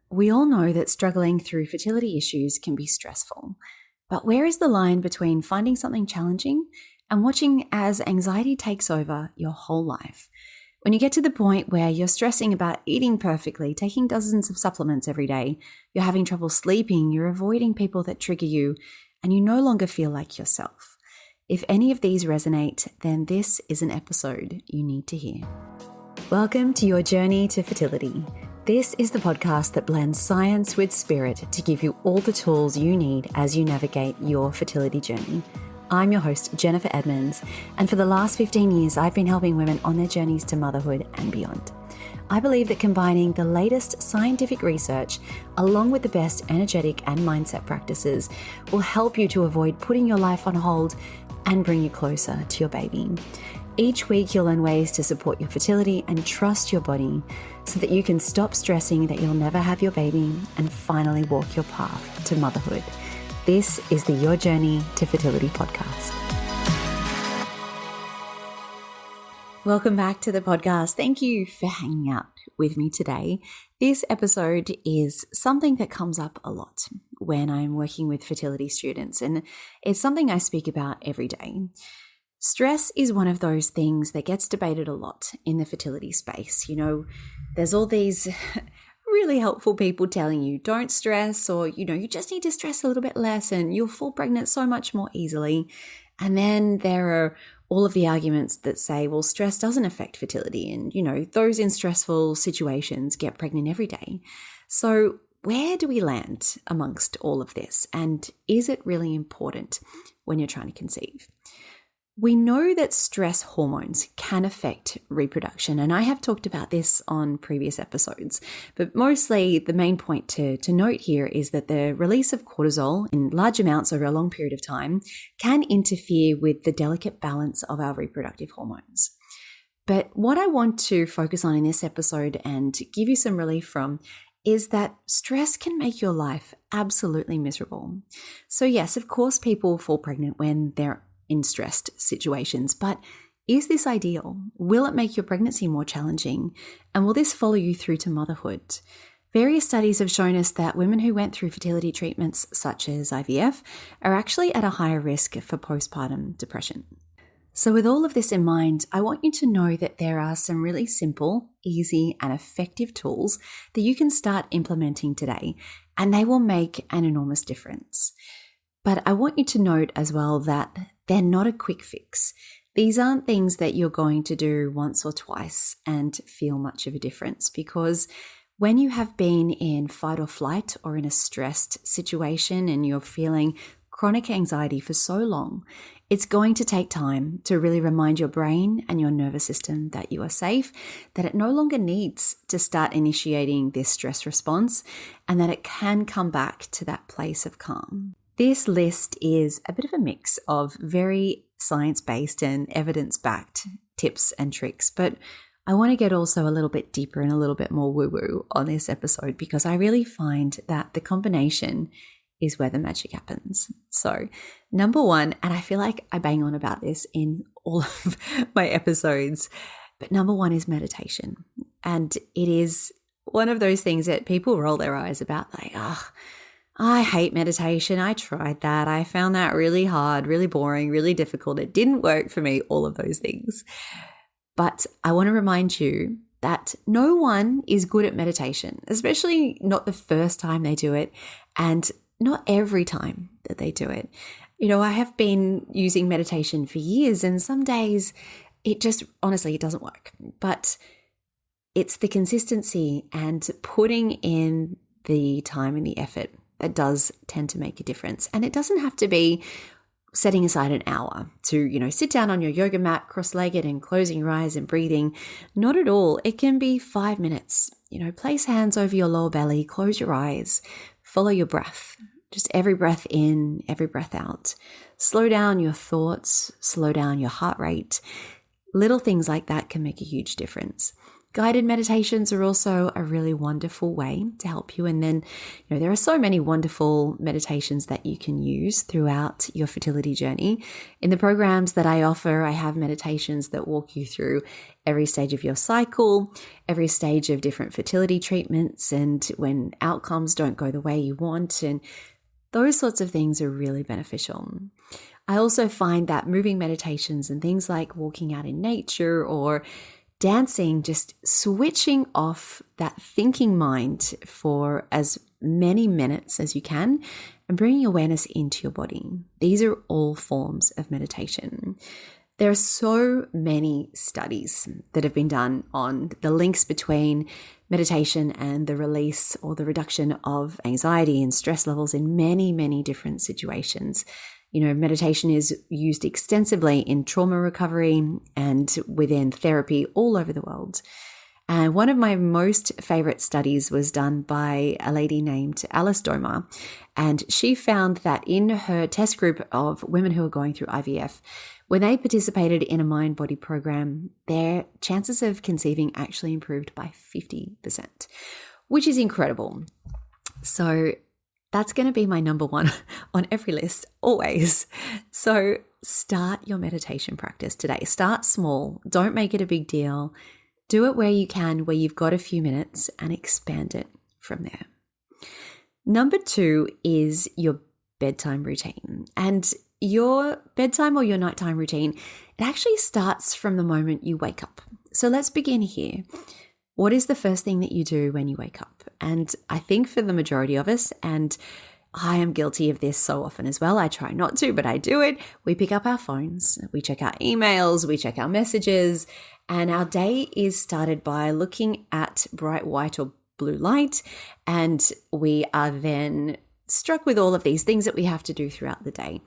We all know that struggling through fertility issues can be stressful, but where is the line between finding something challenging and watching as anxiety takes over your whole life? When you get to the point where you're stressing about eating perfectly, taking dozens of supplements every day, you're having trouble sleeping, you're avoiding people that trigger you, and you no longer feel like yourself. If any of these resonate, then this is an episode you need to hear. Welcome to your journey to fertility. This is the podcast that blends science with spirit to give you all the tools you need as you navigate your fertility journey. I'm your host, Jennifer Edmonds, and for the last 15 years, I've been helping women on their journeys to motherhood and beyond. I believe that combining the latest scientific research along with the best energetic and mindset practices will help you to avoid putting your life on hold and bring you closer to your baby. Each week, you'll learn ways to support your fertility and trust your body so that you can stop stressing that you'll never have your baby and finally walk your path to motherhood. This is the Your Journey to Fertility podcast. Welcome back to the podcast. Thank you for hanging out with me today. This episode is something that comes up a lot when I'm working with fertility students, and it's something I speak about every day. Stress is one of those things that gets debated a lot in the fertility space. You know, there's all these really helpful people telling you don't stress, or, you just need to stress a little bit less and you'll fall pregnant so much more easily. And then there are all of the arguments that say, well, stress doesn't affect fertility. And, those in stressful situations get pregnant every day. So where do we land amongst all of this? And is it really important when you're trying to conceive? We know that stress hormones can affect reproduction, and I have talked about this on previous episodes, but mostly the main point to note here is that the release of cortisol in large amounts over a long period of time can interfere with the delicate balance of our reproductive hormones. But what I want to focus on in this episode and give you some relief from is that stress can make your life absolutely miserable. So yes, of course, people fall pregnant when they're in stressed situations, but is this ideal? Will it make your pregnancy more challenging? And will this follow you through to motherhood? Various studies have shown us that women who went through fertility treatments such as IVF are actually at a higher risk for postpartum depression. So with all of this in mind, I want you to know that there are some really simple, easy, and effective tools that you can start implementing today, and they will make an enormous difference. But I want you to note as well that they're not a quick fix. These aren't things that you're going to do once or twice and feel much of a difference, because when you have been in fight or flight or in a stressed situation and you're feeling chronic anxiety for so long, it's going to take time to really remind your brain and your nervous system that you are safe, that it no longer needs to start initiating this stress response, and that it can come back to that place of calm. This list is a bit of a mix of very science-based and evidence-backed tips and tricks, but I want to get also a little bit deeper and a little bit more woo-woo on this episode, because I really find that the combination is where the magic happens. So number one, and I feel like I bang on about this in all of my episodes, but number one is meditation. And it is one of those things that people roll their eyes about, like, I hate meditation. I tried that. I found that really hard, really boring, really difficult. It didn't work for me, all of those things. But I want to remind you that no one is good at meditation, especially not the first time they do it, and not every time that they do it. I have been using meditation for years, and some days it just, honestly, it doesn't work. But it's the consistency and putting in the time and the effort that does tend to make a difference. And it doesn't have to be setting aside an hour to, sit down on your yoga mat, cross-legged, and closing your eyes and breathing. Not at all. It can be 5 minutes. Place hands over your lower belly, close your eyes, follow your breath. Just every breath in, every breath out. Slow down your thoughts, slow down your heart rate. Little things like that can make a huge difference. Guided meditations are also a really wonderful way to help you. And then, there are so many wonderful meditations that you can use throughout your fertility journey. In the programs that I offer, I have meditations that walk you through every stage of your cycle, every stage of different fertility treatments, and when outcomes don't go the way you want. And those sorts of things are really beneficial. I also find that moving meditations and things like walking out in nature or dancing, just switching off that thinking mind for as many minutes as you can and bringing awareness into your body. These are all forms of meditation. There are so many studies that have been done on the links between meditation and the release or the reduction of anxiety and stress levels in many, many different situations. Meditation is used extensively in trauma recovery and within therapy all over the world. And one of my most favorite studies was done by a lady named Alice Domar. And she found that in her test group of women who are going through IVF, when they participated in a mind-body program, their chances of conceiving actually improved by 50%, which is incredible. So that's going to be my number one on every list, always. So start your meditation practice today. Start small. Don't make it a big deal. Do it where you can, where you've got a few minutes, and expand it from there. Number 2 is your bedtime routine. And your bedtime or your nighttime routine, it actually starts from the moment you wake up. So let's begin here. What is the first thing that you do when you wake up? And I think for the majority of us, and I am guilty of this so often as well, I try not to, but I do it. We pick up our phones, we check our emails, we check our messages, and our day is started by looking at bright white or blue light, and we are then struck with all of these things that we have to do throughout the day.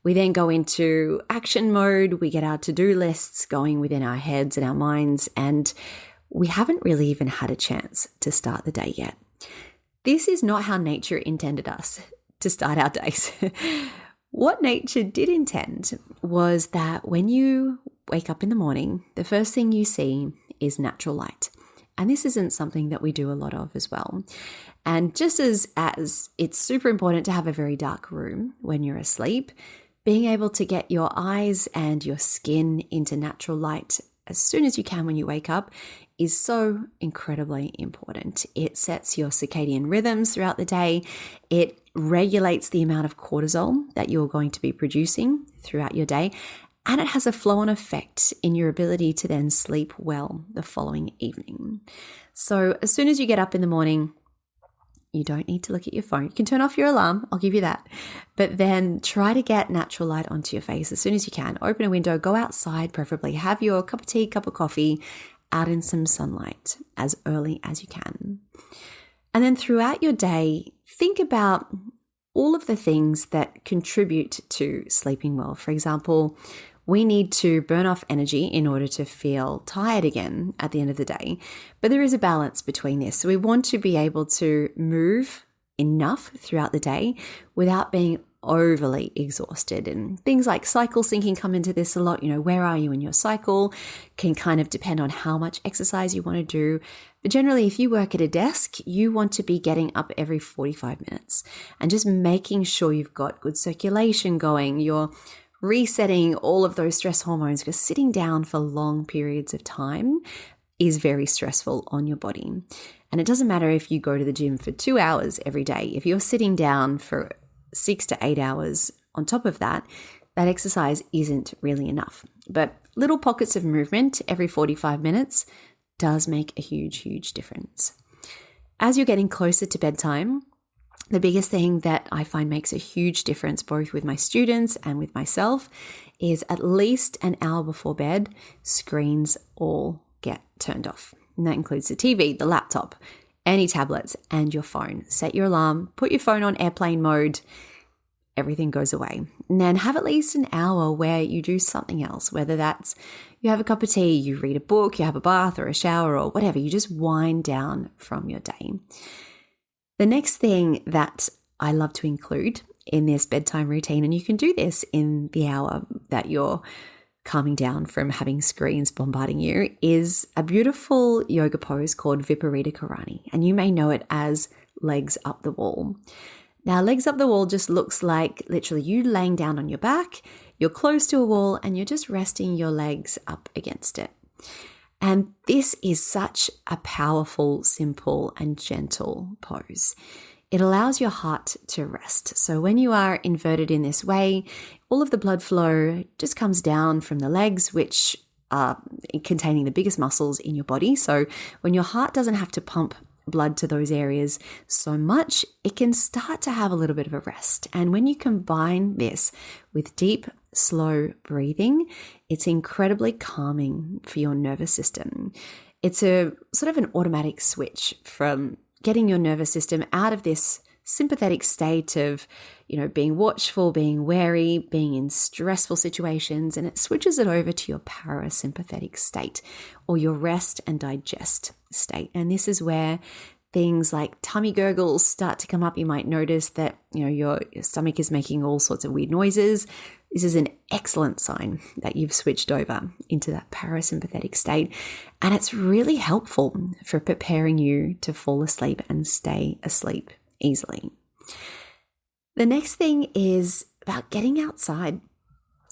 We then go into action mode, we get our to-do lists going within our heads and our minds, and we haven't really even had a chance to start the day yet. This is not how nature intended us to start our days. What nature did intend was that when you wake up in the morning, the first thing you see is natural light. And this isn't something that we do a lot of as well. And just as it's super important to have a very dark room when you're asleep, being able to get your eyes and your skin into natural light as soon as you can when you wake up is so incredibly important. It sets your circadian rhythms throughout the day. It regulates the amount of cortisol that you're going to be producing throughout your day. And it has a flow-on effect in your ability to then sleep well the following evening. So as soon as you get up in the morning, you don't need to look at your phone. You can turn off your alarm, I'll give you that. But then try to get natural light onto your face as soon as you can. Open a window, go outside, preferably have your cup of tea, cup of coffee out in some sunlight as early as you can. And then throughout your day, think about all of the things that contribute to sleeping well. For example, we need to burn off energy in order to feel tired again at the end of the day. But there is a balance between this. So we want to be able to move enough throughout the day without being overly exhausted. And things like cycle syncing come into this a lot. Where are you in your cycle can kind of depend on how much exercise you want to do. But generally, if you work at a desk, you want to be getting up every 45 minutes and just making sure you've got good circulation going. You're resetting all of those stress hormones, because sitting down for long periods of time is very stressful on your body. And it doesn't matter if you go to the gym for 2 hours every day. If you're sitting down for 6 to 8 hours on top of that, that exercise isn't really enough. But little pockets of movement every 45 minutes does make a huge, huge difference. As you're getting closer to bedtime, the biggest thing that I find makes a huge difference both with my students and with myself is at least an hour before bed, screens all get turned off. And that includes the TV, the laptop, any tablets, and your phone. Set your alarm, put your phone on airplane mode, everything goes away. And then have at least an hour where you do something else, whether that's you have a cup of tea, you read a book, you have a bath or a shower or whatever. You just wind down from your day. The next thing that I love to include in this bedtime routine, and you can do this in the hour that you're calming down from having screens bombarding you, is a beautiful yoga pose called Viparita Karani, and you may know it as legs up the wall. Now, legs up the wall just looks like literally you laying down on your back, you're close to a wall, and you're just resting your legs up against it. And this is such a powerful, simple, and gentle pose. It allows your heart to rest. So when you are inverted in this way, all of the blood flow just comes down from the legs, which are containing the biggest muscles in your body. So when your heart doesn't have to pump blood to those areas so much, it can start to have a little bit of a rest. And when you combine this with deep, slow breathing, it's incredibly calming for your nervous system. It's a sort of an automatic switch from getting your nervous system out of this sympathetic state of, being watchful, being wary, being in stressful situations, and it switches it over to your parasympathetic state or your rest and digest state. And this is where things like tummy gurgles start to come up. You might notice that, your stomach is making all sorts of weird noises. This is an excellent sign that you've switched over into that parasympathetic state. And it's really helpful for preparing you to fall asleep and stay asleep easily. The next thing is about getting outside.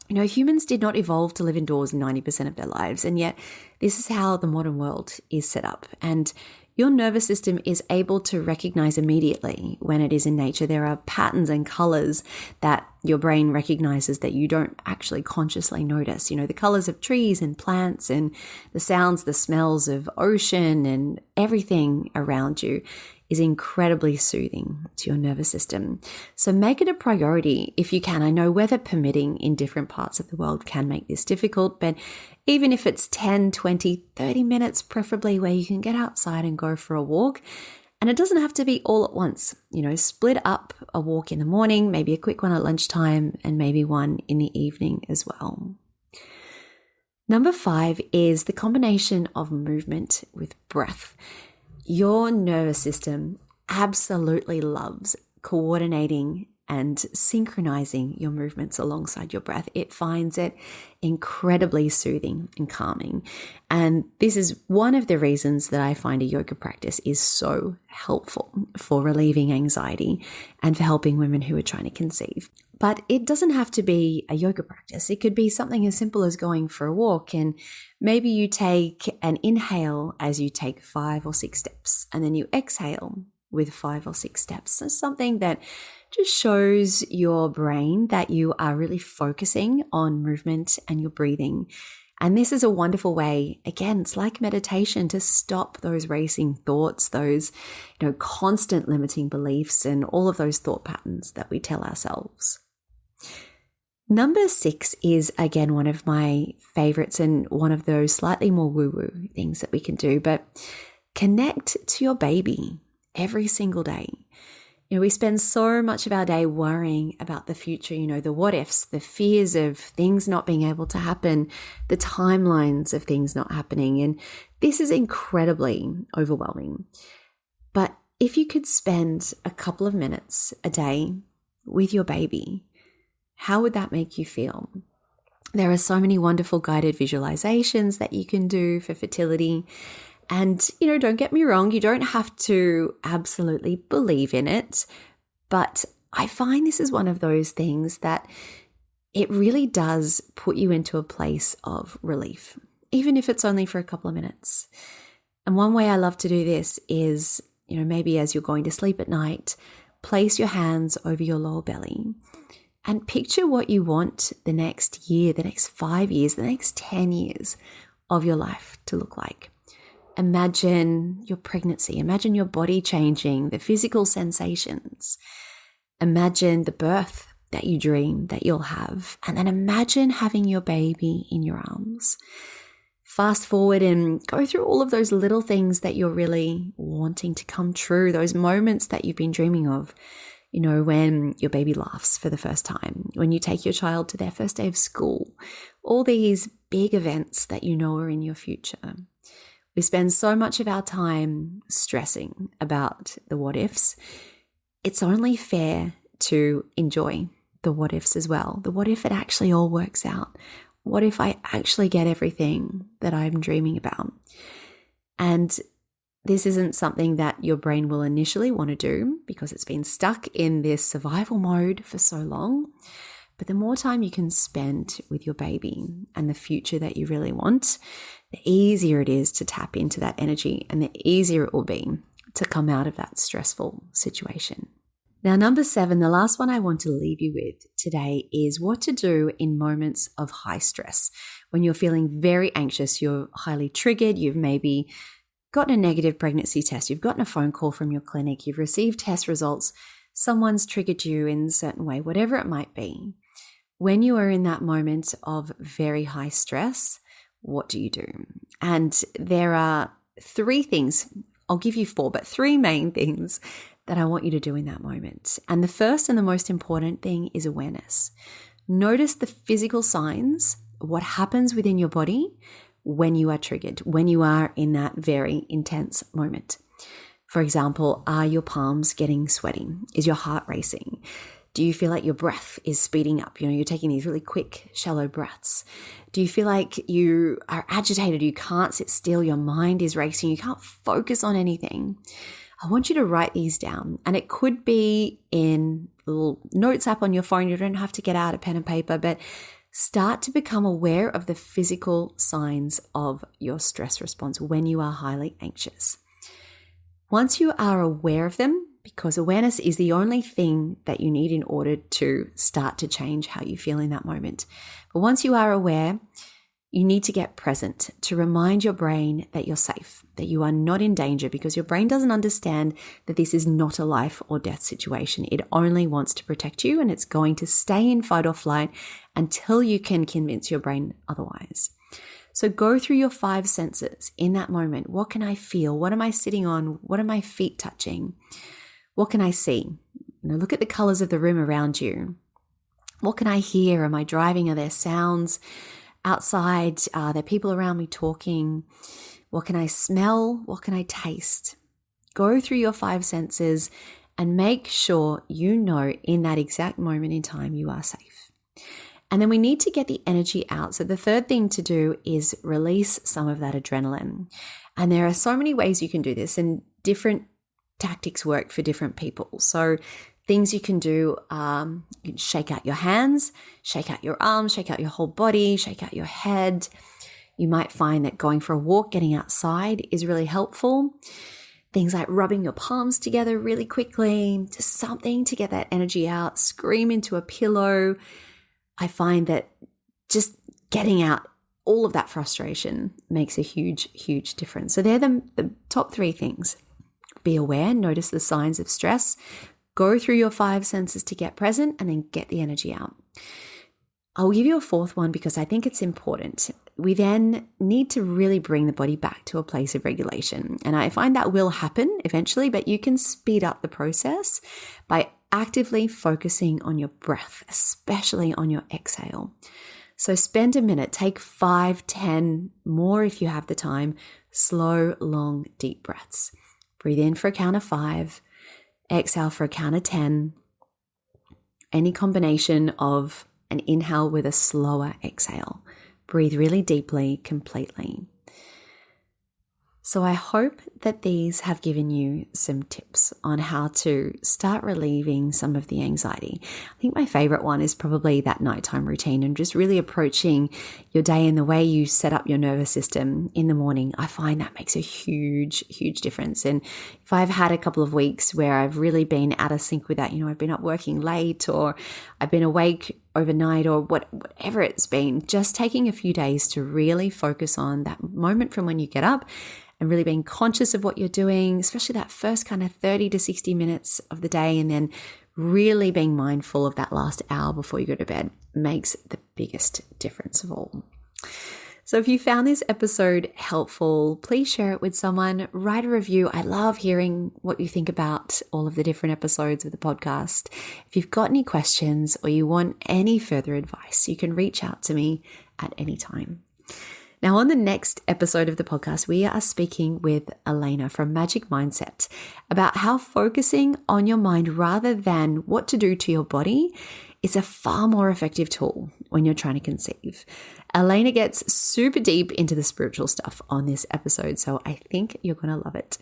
Humans did not evolve to live indoors 90% of their lives, and yet this is how the modern world is set up. And your nervous system is able to recognize immediately when it is in nature. There are patterns and colors that your brain recognizes that you don't actually consciously notice. The colors of trees and plants and the sounds, the smells of ocean and everything around you is incredibly soothing to your nervous system. So make it a priority if you can. I know weather permitting in different parts of the world can make this difficult, but even if it's 10, 20, 30 minutes, preferably, where you can get outside and go for a walk. And it doesn't have to be all at once. Split up a walk in the morning, maybe a quick one at lunchtime, and maybe one in the evening as well. Number 5 is the combination of movement with breath. Your nervous system absolutely loves coordinating and synchronizing your movements alongside your breath. It finds it incredibly soothing and calming. And this is one of the reasons that I find a yoga practice is so helpful for relieving anxiety and for helping women who are trying to conceive. But it doesn't have to be a yoga practice. It could be something as simple as going for a walk, and maybe you take an inhale as you take 5 or 6 steps, and then you exhale with 5 or 6 steps. So something that just shows your brain that you are really focusing on movement and your breathing. And this is a wonderful way, again, it's like meditation, to stop those racing thoughts, those, constant limiting beliefs and all of those thought patterns that we tell ourselves. Number 6 is, again, one of my favorites and one of those slightly more woo-woo things that we can do, but connect to your baby every single day. We spend so much of our day worrying about the future, the what ifs, the fears of things not being able to happen, the timelines of things not happening. And this is incredibly overwhelming. But if you could spend a couple of minutes a day with your baby, how would that make you feel? There are so many wonderful guided visualizations that you can do for fertility. And, don't get me wrong, you don't have to absolutely believe in it, but I find this is one of those things that it really does put you into a place of relief, even if it's only for a couple of minutes. And one way I love to do this is, maybe as you're going to sleep at night, place your hands over your lower belly and picture what you want the next year, the next 5 years, the next 10 years of your life to look like. Imagine your pregnancy. Imagine your body changing, the physical sensations. Imagine the birth that you dream that you'll have. And then imagine having your baby in your arms. Fast forward and go through all of those little things that you're really wanting to come true, those moments that you've been dreaming of. When your baby laughs for the first time, when you take your child to their first day of school, all these big events that are in your future. We spend so much of our time stressing about the what ifs. It's only fair to enjoy the what ifs as well. The what if it actually all works out? what if I actually get everything that I'm dreaming about? And this isn't something that your brain will initially want to do because it's been stuck in this survival mode for so long. But the more time you can spend with your baby and the future that you really want, the easier it is to tap into that energy and the easier it will be to come out of that stressful situation. Now, number 7, the last one I want to leave you with today is what to do in moments of high stress. When you're feeling very anxious, you're highly triggered, you've maybe gotten a negative pregnancy test, you've gotten a phone call from your clinic, you've received test results, someone's triggered you in a certain way, whatever it might be. When you are in that moment of very high stress, what do you do? And there are 3 things, I'll give you 4, but 3 main things that I want you to do in that moment. And the first and the most important thing is awareness. Notice the physical signs, what happens within your body when you are triggered, when you are in that very intense moment. For example, are your palms getting sweaty? Is your heart racing? Do you feel like your breath is speeding up? You're taking these really quick, shallow breaths. Do you feel like you are agitated? You can't sit still. Your mind is racing. You can't focus on anything. I want you to write these down, and it could be in a little notes app on your phone. You don't have to get out a pen and paper, but start to become aware of the physical signs of your stress response when you are highly anxious. Once you are aware of them, because awareness is the only thing that you need in order to start to change how you feel in that moment. But once you are aware, you need to get present to remind your brain that you're safe, that you are not in danger, because your brain doesn't understand that this is not a life or death situation. It only wants to protect you, and it's going to stay in fight or flight until you can convince your brain otherwise. So go through your 5 senses in that moment. What can I feel? What am I sitting on? What are my feet touching? What can I see? Look at the colors of the room around you. What can I hear? Am I driving? Are there sounds outside? Are there people around me talking? What can I smell? What can I taste? Go through your 5 senses and make sure you know in that exact moment in time you are safe. And then we need to get the energy out. So the third thing to do is release some of that adrenaline. And there are so many ways you can do this, and different tactics work for different people. So things you can do, you can shake out your hands, shake out your arms, shake out your whole body, shake out your head. You might find that going for a walk, getting outside is really helpful. Things like rubbing your palms together really quickly, just something to get that energy out, scream into a pillow. I find that just getting out all of that frustration makes a huge, huge difference. So they're the top 3 things. Be aware, notice the signs of stress, go through your 5 senses to get present, and then get the energy out. I'll give you a 4th one because I think it's important. We then need to really bring the body back to a place of regulation. And I find that will happen eventually, but you can speed up the process by actively focusing on your breath, especially on your exhale. So spend a minute, take 5, 10 more if you have the time, slow, long, deep breaths. Breathe in for a count of 5, exhale for a count of 10. Any combination of an inhale with a slower exhale. Breathe really deeply, completely. So I hope that these have given you some tips on how to start relieving some of the anxiety. I think my favorite one is probably that nighttime routine and just really approaching your day in the way you set up your nervous system in the morning. I find that makes a huge, huge difference. And if I've had a couple of weeks where I've really been out of sync with that, I've been up working late, or I've been awake overnight, or whatever it's been, just taking a few days to really focus on that moment from when you get up and really being conscious of what you're doing, especially that first kind of 30 to 60 minutes of the day, and then really being mindful of that last hour before you go to bed makes the biggest difference of all. So if you found this episode helpful, please share it with someone, write a review. I love hearing what you think about all of the different episodes of the podcast. If you've got any questions or you want any further advice, you can reach out to me at any time. Now, on the next episode of the podcast, we are speaking with Elena from Magic Mindset about how focusing on your mind rather than what to do to your body is a far more effective tool when you're trying to conceive. Elena gets super deep into the spiritual stuff on this episode, so I think you're going to love it.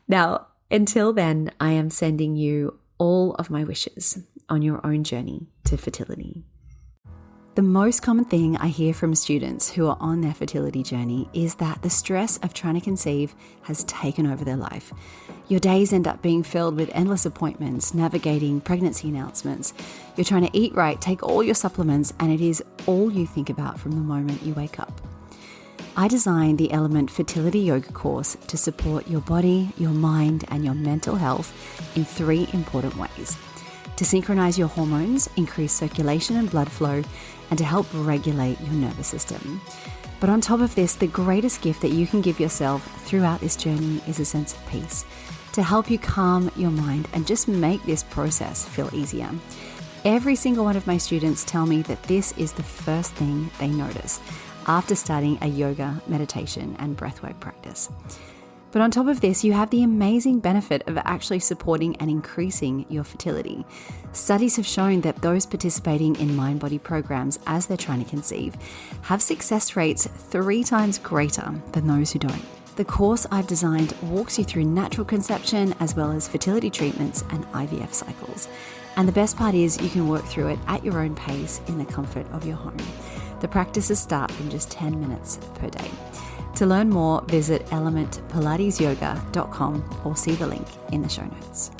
Now, until then, I am sending you all of my wishes on your own journey to fertility. The most common thing I hear from students who are on their fertility journey is that the stress of trying to conceive has taken over their life. Your days end up being filled with endless appointments, navigating pregnancy announcements. You're trying to eat right, take all your supplements, and it is all you think about from the moment you wake up. I designed the Element Fertility Yoga course to support your body, your mind, and your mental health in 3 important ways: to synchronize your hormones, increase circulation and blood flow, and to help regulate your nervous system. But on top of this, the greatest gift that you can give yourself throughout this journey is a sense of peace, to help you calm your mind and just make this process feel easier. Every single one of my students tell me that this is the first thing they notice after starting a yoga, meditation, and breathwork practice. But on top of this, you have the amazing benefit of actually supporting and increasing your fertility. Studies have shown that those participating in mind-body programs as they're trying to conceive have success rates 3 times greater than those who don't. The course I've designed walks you through natural conception as well as fertility treatments and IVF cycles. And the best part is you can work through it at your own pace in the comfort of your home. The practices start from just 10 minutes per day. To learn more, visit elementpilatesyoga.com or see the link in the show notes.